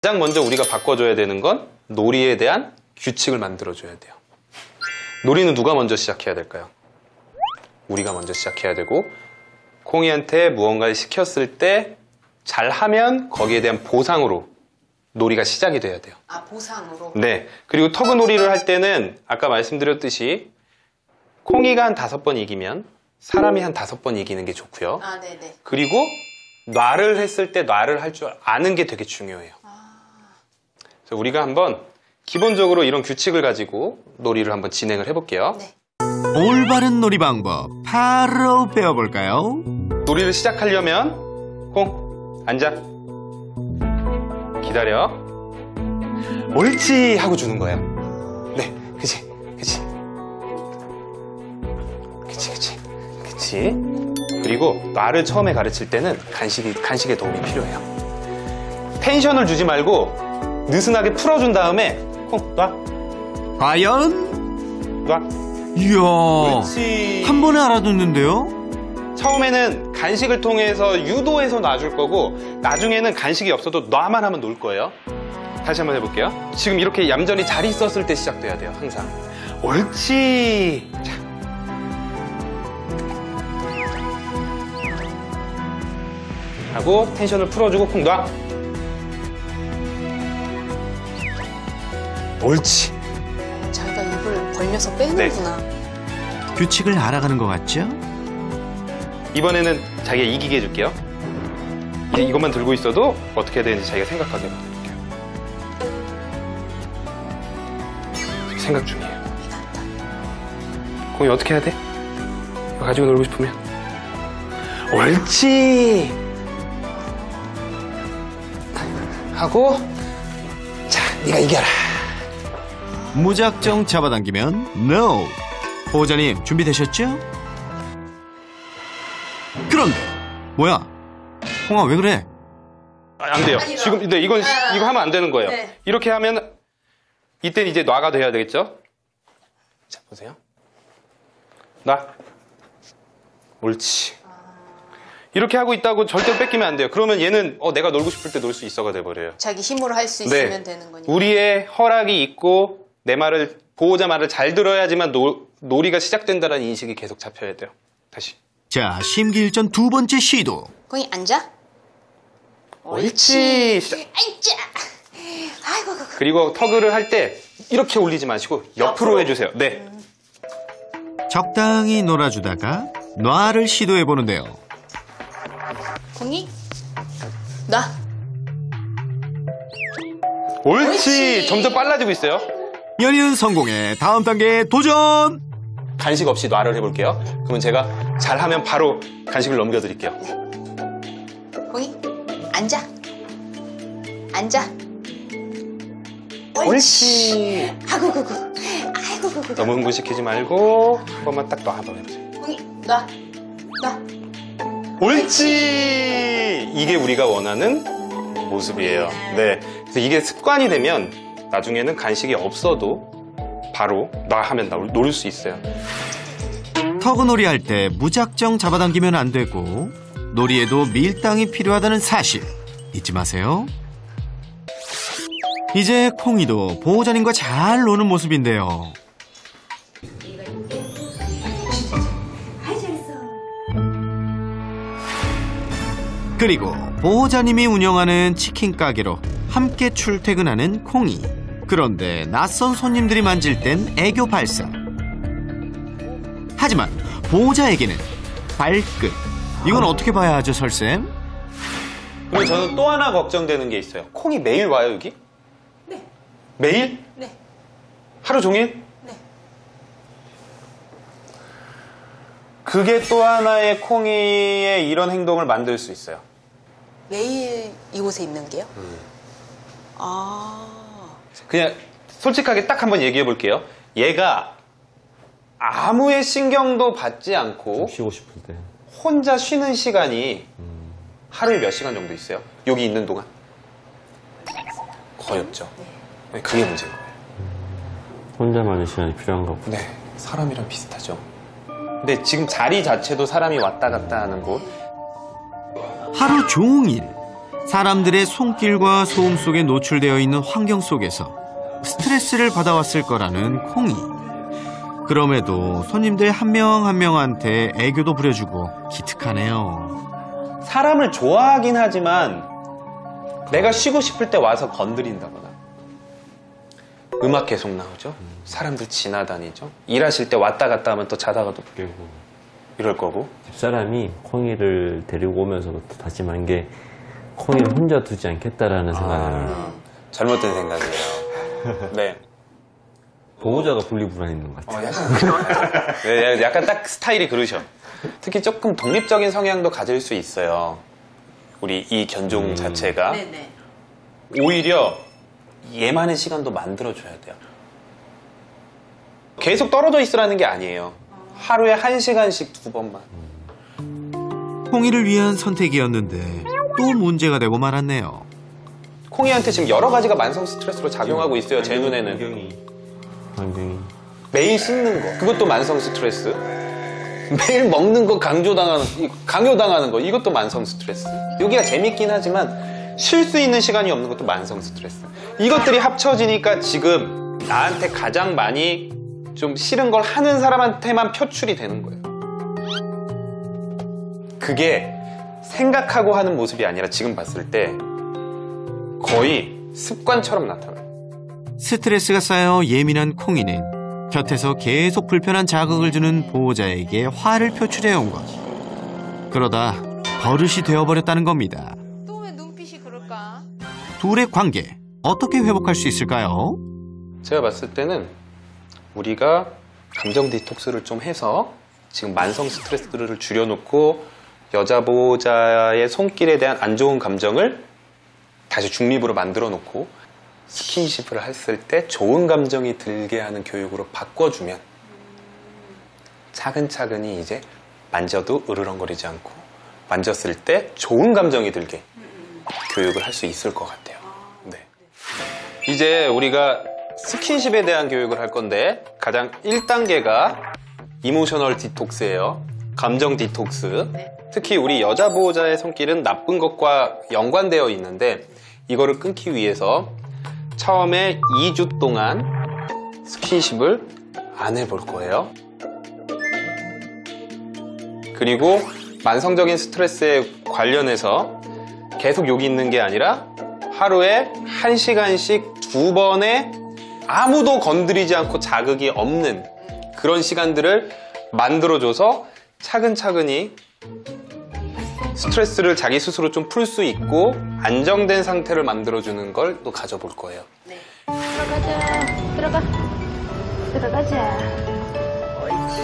가장 먼저 우리가 바꿔줘야 되는 건 놀이에 대한 규칙을 만들어줘야 돼요. 놀이는 누가 먼저 시작해야 될까요? 우리가 먼저 시작해야 되고, 콩이한테 무언가를 시켰을 때 잘하면 거기에 대한 보상으로 놀이가 시작이 돼야 돼요. 아, 보상으로? 네. 그리고 터그놀이를 할 때는 아까 말씀드렸듯이 콩이가 한 5번 이기면 사람이 한 5번 이기는 게 좋고요. 아, 네네. 그리고 놔를 했을 때 놔를 할 줄 아는 게 되게 중요해요. 그래서 우리가 한번 기본적으로 이런 규칙을 가지고 놀이를 한번 진행을 해볼게요. 네. 올바른 놀이 방법 바로 배워볼까요? 놀이를 시작하려면 콩 앉아 기다려 옳지 하고 주는 거예요. 네, 그치 그리고 놔를 처음에 가르칠 때는 간식의 도움이 필요해요. 텐션을 주지 말고 느슨하게 풀어준 다음에 콩 놔. 과연? 놔. 이야, 옳지. 한 번에 알아듣는데요? 처음에는 간식을 통해서 유도해서 놔줄 거고, 나중에는 간식이 없어도 놔만 하면 놀 거예요. 다시 한번 해볼게요. 지금 이렇게 얌전히 잘 있었을 때 시작돼야 돼요, 항상. 옳지. 자. 하고 텐션을 풀어주고 콩 놔. 옳지. 자기가 입을 벌려서 빼는구나. 규칙을 알아가는 것 같죠? 이번에는 자기가 이기게 해줄게요. 이제 이것만 들고 있어도 어떻게 해야 되는지 자기가 생각하게 해볼게요. 생각 중이에요. 공이 어떻게 해야 돼? 이거 가지고 놀고 싶으면 옳지 하고 자, 네가 이겨라. 무작정 잡아당기면 NO. 보호자님 준비되셨죠? 그런데 뭐야? 홍아 왜 그래? 안 돼요. 지금 네, 이거 하면 안 되는 거예요. 네. 이렇게 하면 이때는 이제 놔가 돼야 되겠죠? 자, 보세요. 놔. 옳지. 이렇게 하고 있다고 절대 뺏기면 안 돼요. 그러면 얘는 내가 놀고 싶을 때 놀 수 있어가 돼버려요. 자기 힘으로 할 수 있으면 되는 거니까. 우리의 허락이 있고 내 말을 보호자 말을 잘 들어야지만 놀이가 시작된다는 인식이 계속 잡혀야 돼요. 다시. 자, 심기일전 두 번째 시도. 거기 앉아. 옳지. 앉아. 아이고. 그리고 터그를 할 때 이렇게 올리지 마시고 옆으로 해주세요. 네. 적당히 놀아주다가 놔를 시도해보는데요. 공이 놔. 옳지. 점점 빨라지고 있어요. 연이은 성공의 다음 단계 도전! 간식 없이 놔를 해볼게요. 그러면 제가 잘하면 바로 간식을 넘겨드릴게요. 공이 앉아. 앉아. 옳지. 아이고. 너무 흥분시키지 말고 한 번만 딱 놔 한번 해보세요. 공이 놔. 옳지. 이게 우리가 원하는 모습이에요. 네. 그래서 이게 습관이 되면 나중에는 간식이 없어도 바로 놔 하면 놀 수 있어요. 터그놀이 할 때 무작정 잡아당기면 안 되고 놀이에도 밀당이 필요하다는 사실 잊지 마세요. 이제 콩이도 보호자님과 잘 노는 모습인데요. 그리고 보호자님이 운영하는 치킨 가게로 함께 출퇴근하는 콩이. 그런데 낯선 손님들이 만질 땐 애교 발사. 하지만 보호자에게는 발끝. 이건 어떻게 봐야 하죠, 설쌤? 그리고 저는 또 하나 걱정되는 게 있어요. 콩이 매일 와요, 여기? 네. 매일? 네. 하루 종일? 네. 그게 또 하나의 콩이의 이런 행동을 만들 수 있어요. 매일 이곳에 있는 게요? 그냥 솔직하게 딱 한번 얘기해 볼게요. 얘가 아무의 신경도 받지 않고 쉬고 싶을 때 혼자 쉬는 시간이 하루에 몇 시간 정도 있어요? 여기 있는 동안? 거의 없죠. 네, 그게 문제인 거예요. 혼자만의 시간이 필요한가 보다. 네, 사람이랑 비슷하죠. 근데 지금 자리 자체도 사람이 왔다 갔다 하는 곳. 하루 종일 사람들의 손길과 소음 속에 노출되어 있는 환경 속에서 스트레스를 받아왔을 거라는 콩이. 그럼에도 손님들 한 명 한 명한테 애교도 부려주고 기특하네요. 사람을 좋아하긴 하지만 내가 쉬고 싶을 때 와서 건드린다거나, 음악 계속 나오죠. 사람들 지나다니죠. 일하실 때 왔다 갔다 하면 또 자다가도 그리고 이럴 거고. 집사람이 콩이를 데리고 오면서부터 다짐한 게 콩이를 혼자 두지 않겠다라는 생각을. 잘못된 생각이에요. 네. 보호자가 분리불안인 것 같아요. 네, 약간 딱 스타일이 그러셔. 특히 조금 독립적인 성향도 가질 수 있어요. 우리 이 견종 자체가. 네네. 오히려 얘만의 시간도 만들어줘야 돼요. 계속 떨어져 있으라는 게 아니에요. 하루에 1시간씩 2번만. 콩이를 위한 선택이었는데 또 문제가 되고 말았네요. 콩이한테 지금 여러 가지가 만성 스트레스로 작용하고 있어요. 제 눈에는. 환경이. 매일 씻는 거, 그것도 만성 스트레스. 매일 먹는 거 강요당하는 거, 이것도 만성 스트레스. 여기가 재밌긴 하지만 쉴 수 있는 시간이 없는 것도 만성 스트레스. 이것들이 합쳐지니까 지금 나한테 가장 많이 좀 싫은 걸 하는 사람한테만 표출이 되는 거예요. 그게 생각하고 하는 모습이 아니라 지금 봤을 때 거의 습관처럼 나타나요. 스트레스가 쌓여 예민한 콩이는 곁에서 계속 불편한 자극을 주는 보호자에게 화를 표출해온 것. 그러다 버릇이 되어버렸다는 겁니다. 또 왜 눈빛이 그럴까? 둘의 관계 어떻게 회복할 수 있을까요? 제가 봤을 때는 우리가 감정 디톡스를 좀 해서 지금 만성 스트레스를 줄여놓고 여자 보호자의 손길에 대한 안 좋은 감정을 다시 중립으로 만들어 놓고 스킨십을 했을 때 좋은 감정이 들게 하는 교육으로 바꿔주면 차근차근히 이제 만져도 으르렁거리지 않고 만졌을 때 좋은 감정이 들게 교육을 할 수 있을 것 같아요. 네. 이제 우리가 스킨십에 대한 교육을 할 건데 가장 1단계가 이모셔널 디톡스예요. 감정 디톡스. 특히 우리 여자 보호자의 손길은 나쁜 것과 연관되어 있는데 이거를 끊기 위해서 처음에 2주 동안 스킨십을 안 해볼 거예요. 그리고 만성적인 스트레스에 관련해서 계속 여기 있는 게 아니라 하루에 1시간씩 2번의 아무도 건드리지 않고 자극이 없는 그런 시간들을 만들어줘서 차근차근히 스트레스를 자기 스스로 좀 풀 수 있고 안정된 상태를 만들어주는 걸 또 가져볼 거예요. 네. 들어가자. 옳지.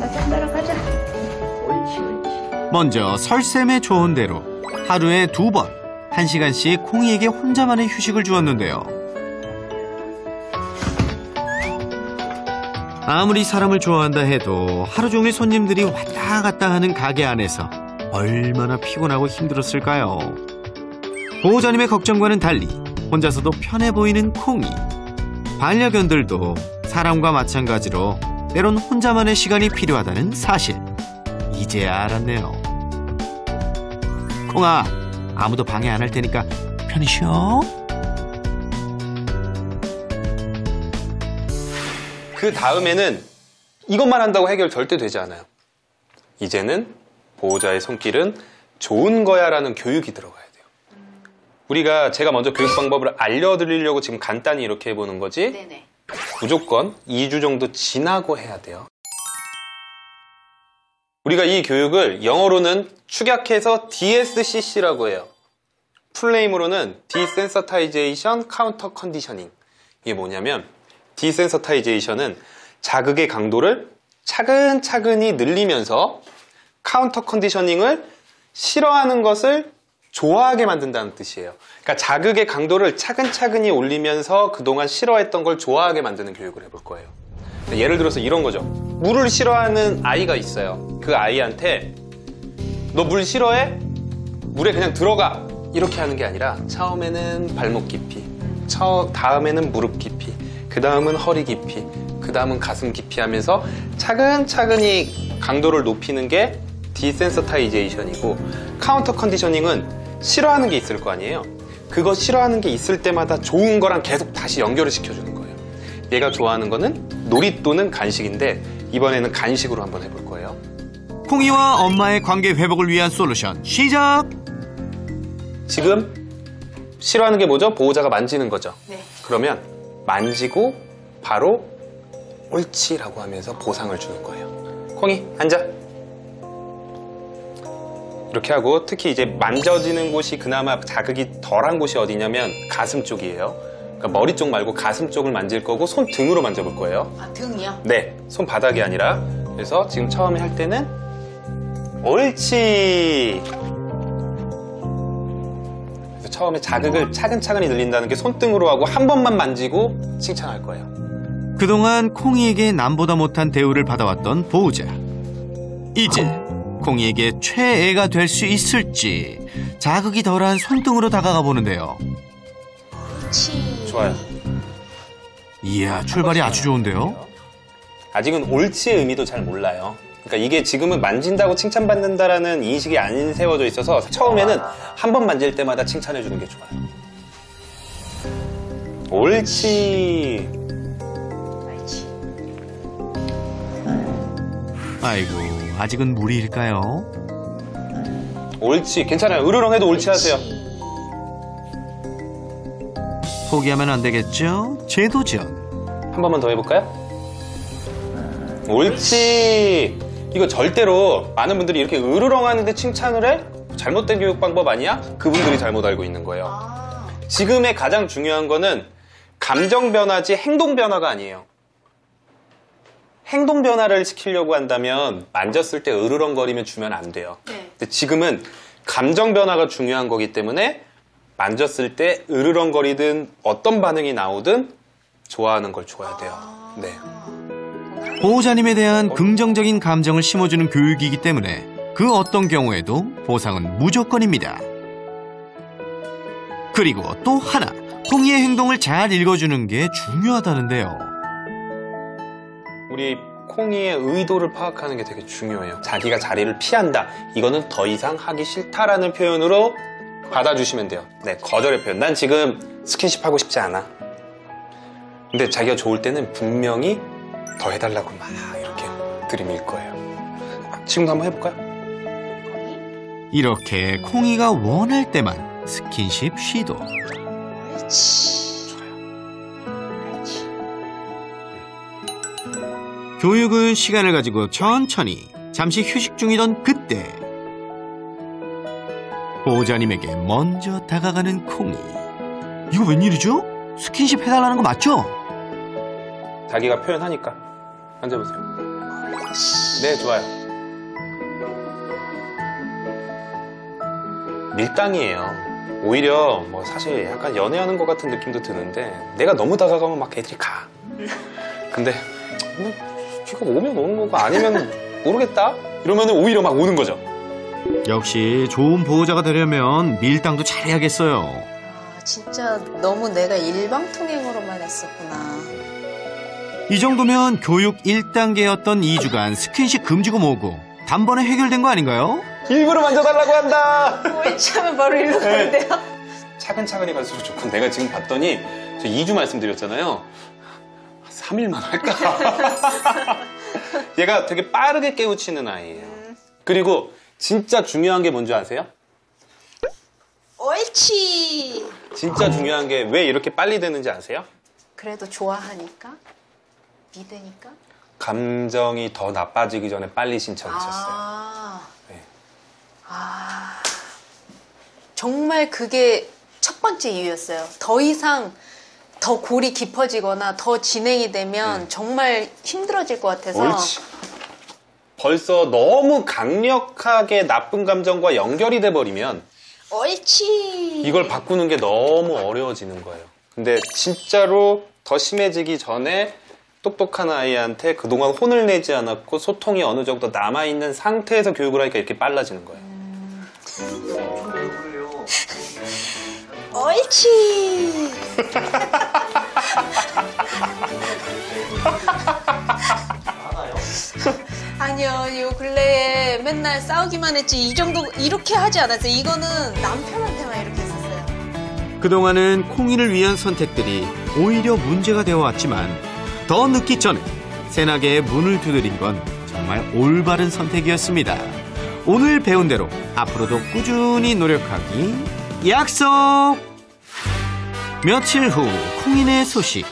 나좀 들어가자. 옳지. 먼저 설쌤의 조언대로 하루에 2번 1시간씩 콩이에게 혼자만의 휴식을 주었는데요. 아무리 사람을 좋아한다 해도 하루 종일 손님들이 왔다 갔다 하는 가게 안에서 얼마나 피곤하고 힘들었을까요? 보호자님의 걱정과는 달리 혼자서도 편해 보이는 콩이. 반려견들도 사람과 마찬가지로 때론 혼자만의 시간이 필요하다는 사실 이제야 알았네요. 콩아, 아무도 방해 안 할 테니까 편히 쉬어. 그 다음에는 이것만 한다고 해결 절대 되지 않아요. 이제는 보호자의 손길은 좋은 거야 라는 교육이 들어가야 돼요. 제가 먼저 교육 방법을 알려드리려고 지금 간단히 이렇게 해보는 거지. 네네. 무조건 2주 정도 지나고 해야 돼요. 우리가 이 교육을 영어로는 축약해서 DSCC라고 해요. 풀네임으로는 Desensitization Counter Conditioning. 이게 뭐냐면 Desensitization은 자극의 강도를 차근차근히 늘리면서 카운터 컨디셔닝을 싫어하는 것을 좋아하게 만든다는 뜻이에요. 그러니까 자극의 강도를 차근차근히 올리면서 그동안 싫어했던 걸 좋아하게 만드는 교육을 해볼 거예요. 예를 들어서 이런 거죠. 물을 싫어하는 아이가 있어요. 그 아이한테 너 물 싫어해? 물에 그냥 들어가! 이렇게 하는 게 아니라 처음에는 발목 깊이, 다음에는 무릎 깊이, 그 다음은 허리 깊이, 그 다음은 가슴 깊이 하면서 차근차근히 강도를 높이는 게 디센서타이제이션이고, 카운터 컨디셔닝은 싫어하는 게 있을 거 아니에요. 그거 싫어하는 게 있을 때마다 좋은 거랑 계속 다시 연결을 시켜주는 거예요. 얘가 좋아하는 거는 놀이 또는 간식인데, 이번에는 간식으로 한번 해볼 거예요. 콩이와 엄마의 관계 회복을 위한 솔루션 시작! 지금 싫어하는 게 뭐죠? 보호자가 만지는 거죠. 네. 그러면 만지고 바로 옳지라고 하면서 보상을 주는 거예요. 콩이 앉아. 이렇게 하고, 특히 이제 만져지는 곳이 그나마 자극이 덜한 곳이 어디냐면 가슴 쪽이에요. 그러니까 머리 쪽 말고 가슴 쪽을 만질 거고, 손등으로 만져볼 거예요. 아, 등이요? 네, 손바닥이 아니라. 그래서 지금 처음에 할 때는 옳지. 그래서 처음에 자극을 차근차근히 늘린다는 게 손등으로 하고 한 번만 만지고 칭찬할 거예요. 그동안 콩이에게 남보다 못한 대우를 받아왔던 보호자. 이제 콩이에게 최애가 될 수 있을지 자극이 덜한 손등으로 다가가 보는데요. 옳지. 좋아요. 이야, 출발이 아주 좋은데요? 아직은 옳지의 의미도 잘 몰라요. 그러니까 이게 지금은 만진다고 칭찬받는다라는 인식이 안 세워져 있어서 처음에는 한 번 만질 때마다 칭찬해 주는 게 좋아요. 옳지. 옳지. 아이고, 아직은 무리일까요? 옳지. 괜찮아요. 으르렁해도 옳지 하세요. 포기하면 안 되겠죠? 재도전. 한 번만 더 해볼까요? 옳지. 이거 절대로 많은 분들이 이렇게 으르렁하는데 칭찬을 해? 잘못된 교육 방법 아니야? 그분들이 잘못 알고 있는 거예요. 아, 지금의 가장 중요한 거는 감정 변화지 행동 변화가 아니에요. 행동 변화를 시키려고 한다면 만졌을 때 으르렁거리면 주면 안 돼요. 네. 근데 지금은 감정 변화가 중요한 거기 때문에 만졌을 때 으르렁거리든 어떤 반응이 나오든 좋아하는 걸 줘야 돼요. 네. 보호자님에 대한 긍정적인 감정을 심어주는 교육이기 때문에 그 어떤 경우에도 보상은 무조건입니다. 그리고 또 하나, 콩이의 행동을 잘 읽어주는 게 중요하다는데요. 우리 콩이의 의도를 파악하는 게 되게 중요해요. 자기가 자리를 피한다. 이거는 더 이상 하기 싫다라는 표현으로 받아주시면 돼요. 네, 거절의 표현. 난 지금 스킨십 하고 싶지 않아. 근데 자기가 좋을 때는 분명히 더 해달라고 막 이렇게 들이밀 거예요. 지금도 한번 해볼까요? 이렇게 콩이가 원할 때만 스킨십 시도. 옳지. 옳지. 교육은 시간을 가지고 천천히. 잠시 휴식 중이던 그때 보호자님에게 먼저 다가가는 콩이. 이거 웬일이죠? 스킨십 해달라는 거 맞죠? 자기가 표현하니까 만져보세요. 네, 좋아요. 밀당이에요. 오히려 뭐 사실 약간 연애하는 것 같은 느낌도 드는데 내가 너무 다가가면 막 애들이 가. 근데 뭐 쥐가 오면 오는 거고 아니면 모르겠다 이러면 오히려 막 오는 거죠. 역시 좋은 보호자가 되려면 밀당도 잘해야겠어요. 아, 진짜 너무 내가 일방통행으로만 했었구나. 이 정도면 교육 1단계였던 2주간 스킨십 금지고 뭐고 단번에 해결된 거 아닌가요? 일부러 만져달라고 한다. 옳지 하면 바로 일로 가는데요? 차근차근히 갈수록 좋고 내가 지금 봤더니 저 2주 말씀드렸잖아요. 3일만 할까? 얘가 되게 빠르게 깨우치는 아이예요. 그리고 진짜 중요한 게 뭔지 아세요? 옳지. 진짜 중요한 게 왜 이렇게 빨리 되는지 아세요? 그래도 좋아하니까? 믿으니까? 감정이 더 나빠지기 전에 빨리 신청하셨어요. 아. 네. 아. 정말 그게 첫 번째 이유였어요. 더 이상 더 골이 깊어지거나 더 진행이 되면 정말 힘들어질 것 같아서. 옳지. 벌써 너무 강력하게 나쁜 감정과 연결이 돼버리면 옳지. 이걸 바꾸는 게 너무 어려워지는 거예요. 근데 진짜로 더 심해지기 전에 똑똑한 아이한테 그동안 혼을 내지 않았고 소통이 어느 정도 남아있는 상태에서 교육을 하니까 이렇게 빨라지는 거예요. 옳지. 아니요. 아니요, 요 근래에 맨날 싸우기만 했지 이 정도 이렇게 하지 않았어요. 이거는 남편한테만 이렇게 했었어요. 그동안은 콩이를 위한 선택들이 오히려 문제가 되어왔지만 더 늦기 전에 새나개의 문을 두드린 건 정말 올바른 선택이었습니다. 오늘 배운 대로 앞으로도 꾸준히 노력하기 약속! 며칠 후 콩이네 소식.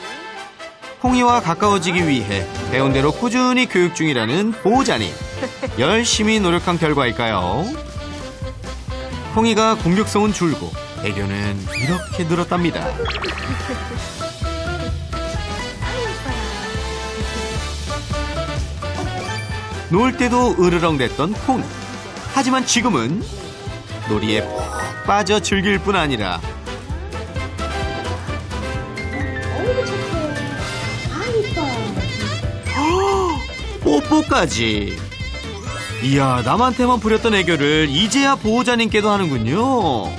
콩이와 가까워지기 위해 배운 대로 꾸준히 교육 중이라는 보호자님. 열심히 노력한 결과일까요? 콩이가 공격성은 줄고 애교는 이렇게 늘었답니다. 놀 때도 으르렁댔던 콩이. 하지만 지금은 놀이에 푹 빠져 즐길 뿐 아니라 뽀뽀까지. 이야, 남한테만 부렸던 애교를 이제야 보호자님께도 하는군요.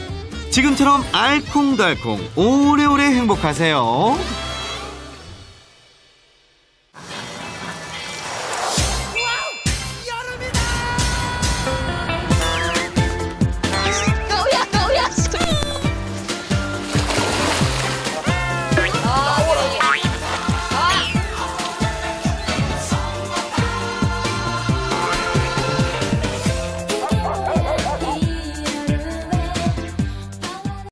지금처럼 알콩달콩 오래오래 행복하세요.